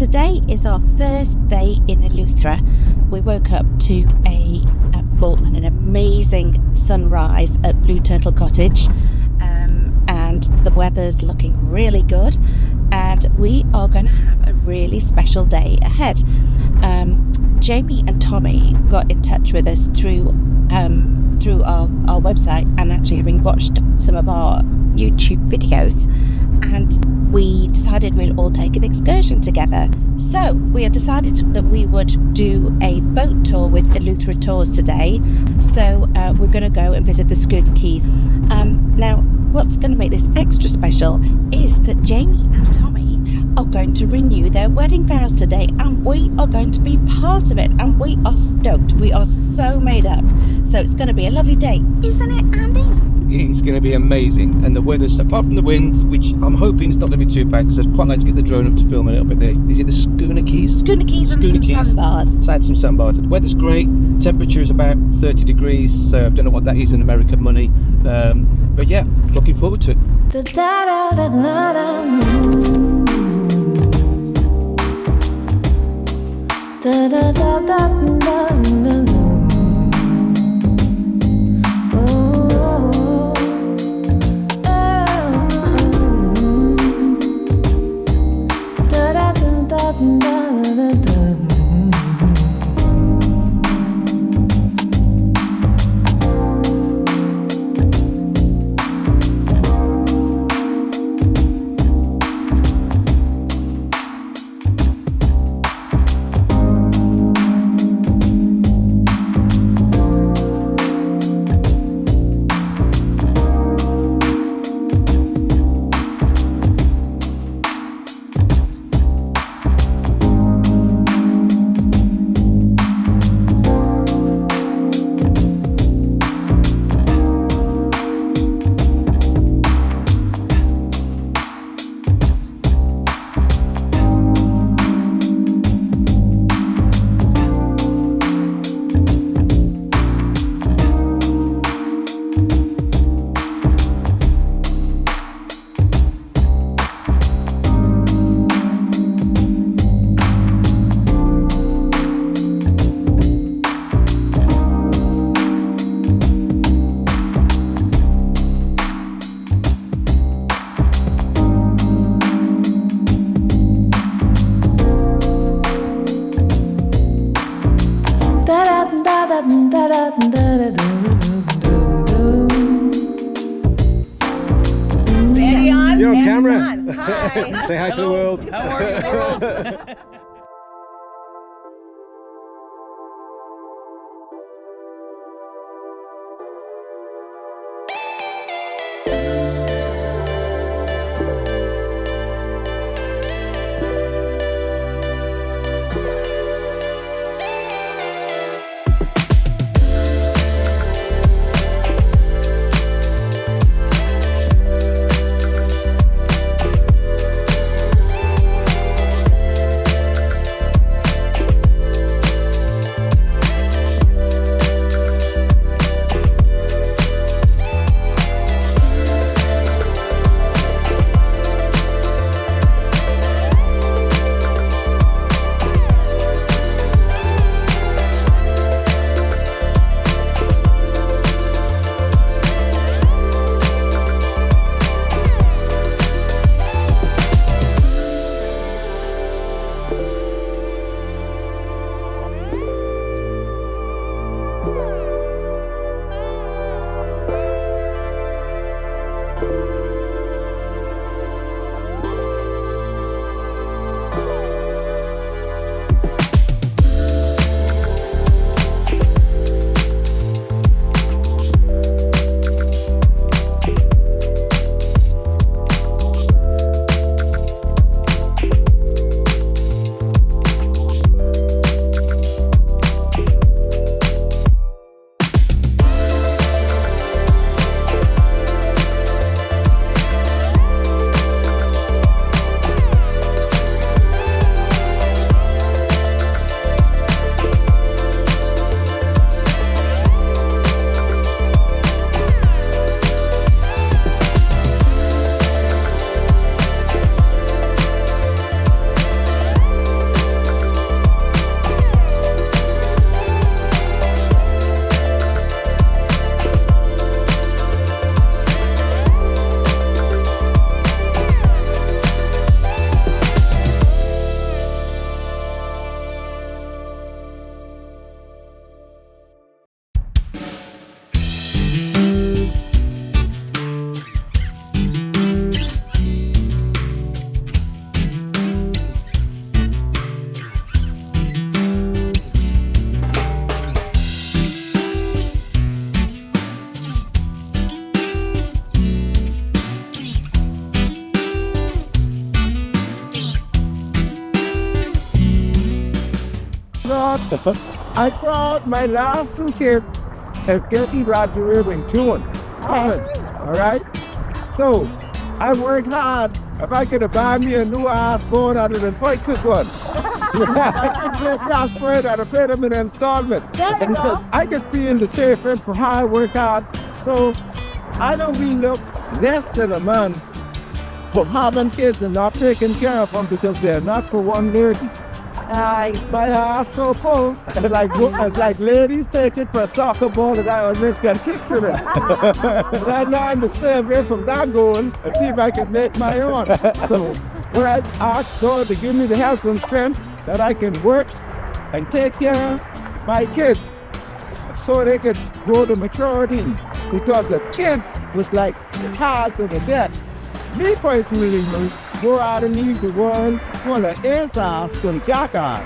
today is our first day in Eleuthera. We woke up to an amazing sunrise at Blue Turtle Cottage, and the weather's looking really good, and we are going to have a really special day ahead. Jaymee and Tommy got in touch with us through our website, and actually having watched some of our YouTube videos, and we decided we'd all take an excursion together. So we had decided that we would do a boat tour with Eleuthera Tours today. So we're going to go and visit the Schooner Cays. Now, what's going to make this extra special is that Jaymee and Tommy are going to renew their wedding vows today, and we are going to be part of it, and we are stoked. We are so made up. So it's going to be a lovely day, isn't it, Andy? It's going to be amazing, and the weather's, apart from the wind, which I'm hoping is not going to be too bad, because I'd quite like to get the drone up to film a little bit there. Is it the Schooner Cays? Schooner Cays and some sandbars. Add some sandbars. The weather's great. Temperature is about 30 degrees, so I don't know what that is in American money. But yeah, looking forward to it. You're on camera. Hi. Say hi to the world. How are you, world? thought my last two kids is getting graduated in June. Alright? So, I worked hard. If I could have buy me a new iPhone, I'd have purchased this one. I could prosper it, I'd have paid them in installment. And so I could feel the difference for how I work hard. So, I don't really look less than a man for having kids and not taking care of them because they're not for one lady. My ass so full. It's like ladies take it for a soccer ball and I always get kicks in it. But I learned to stay away from that goal and see if I can make my own. So I asked God to give me the health and strength that I can work and take care of my kids so they could grow to maturity. Because the kids was like the heart of the death. Me personally, go out and leave the world full of ass and jackass.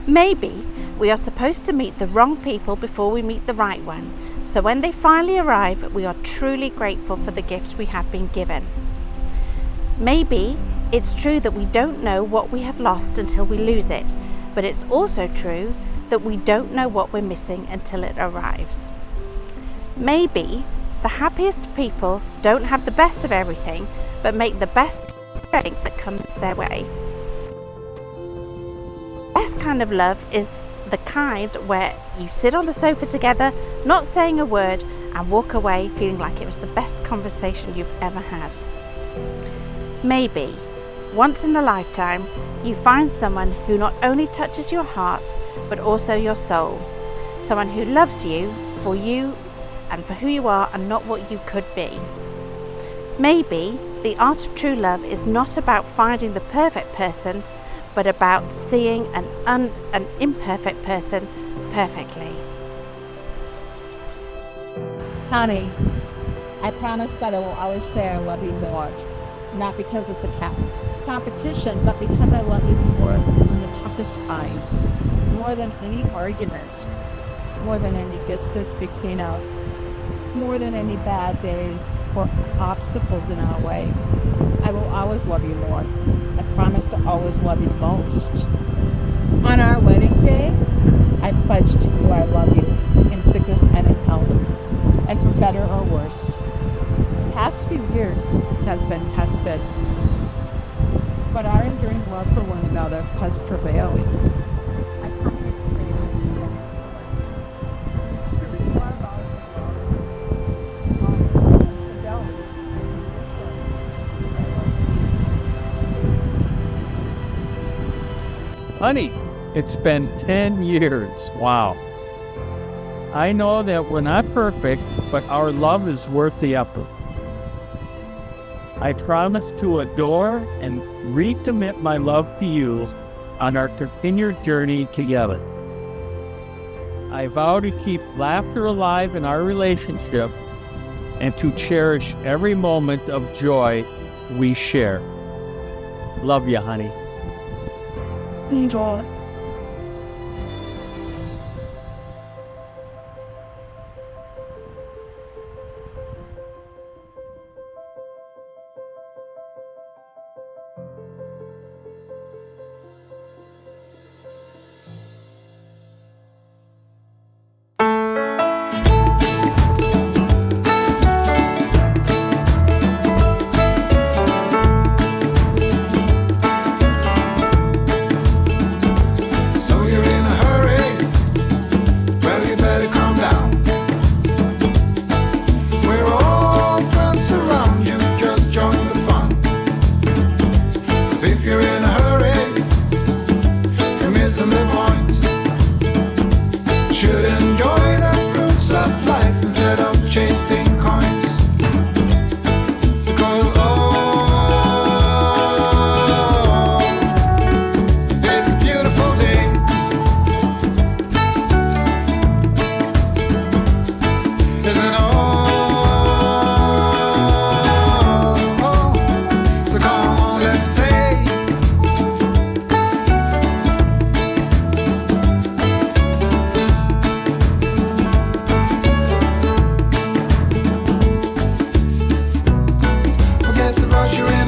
Maybe we are supposed to meet the wrong people before we meet the right one, so when they finally arrive, we are truly grateful for the gift we have been given. Maybe it's true that we don't know what we have lost until we lose it, but it's also true that we don't know what we're missing until it arrives. Maybe the happiest people don't have the best of everything, but make the best of everything that comes their way. The best kind of love is the kind where you sit on the sofa together, not saying a word, and walk away feeling like it was the best conversation you've ever had. Maybe Once in a lifetime, you find someone who not only touches your heart, but also your soul. Someone who loves you and for who you are and not what you could be. Maybe the art of true love is not about finding the perfect person, but about seeing an imperfect person perfectly. Honey, I promise that I will always say I love you more. Not because it's a competition, but because I love you more in the toughest times. More than any arguments. More than any distance between us. More than any bad days or obstacles in our way. I will always love you more. I promise to always love you most. On our wedding day, I pledge to you I love you in sickness and in health, and for better or worse. The past few years has been tested, but our enduring love for one another has prevailed. I come here today to read more about Honey, it's been 10 years. Wow. I know that we're not perfect, but our love is worth the effort. I promise to adore and recommit my love to you on our continued journey together. I vow to keep laughter alive in our relationship and to cherish every moment of joy we share. Love you, honey. enjoy. So you're in a hurry? Well, you better calm down. We're all friends around you, just join the fun. 'Cause if you're in a hurry, you're missing the point. Should enjoy the fruits of life instead of chasing coins. 'Cause it's a beautiful day. Isn't so come on, let's play. Forget the rush you're in.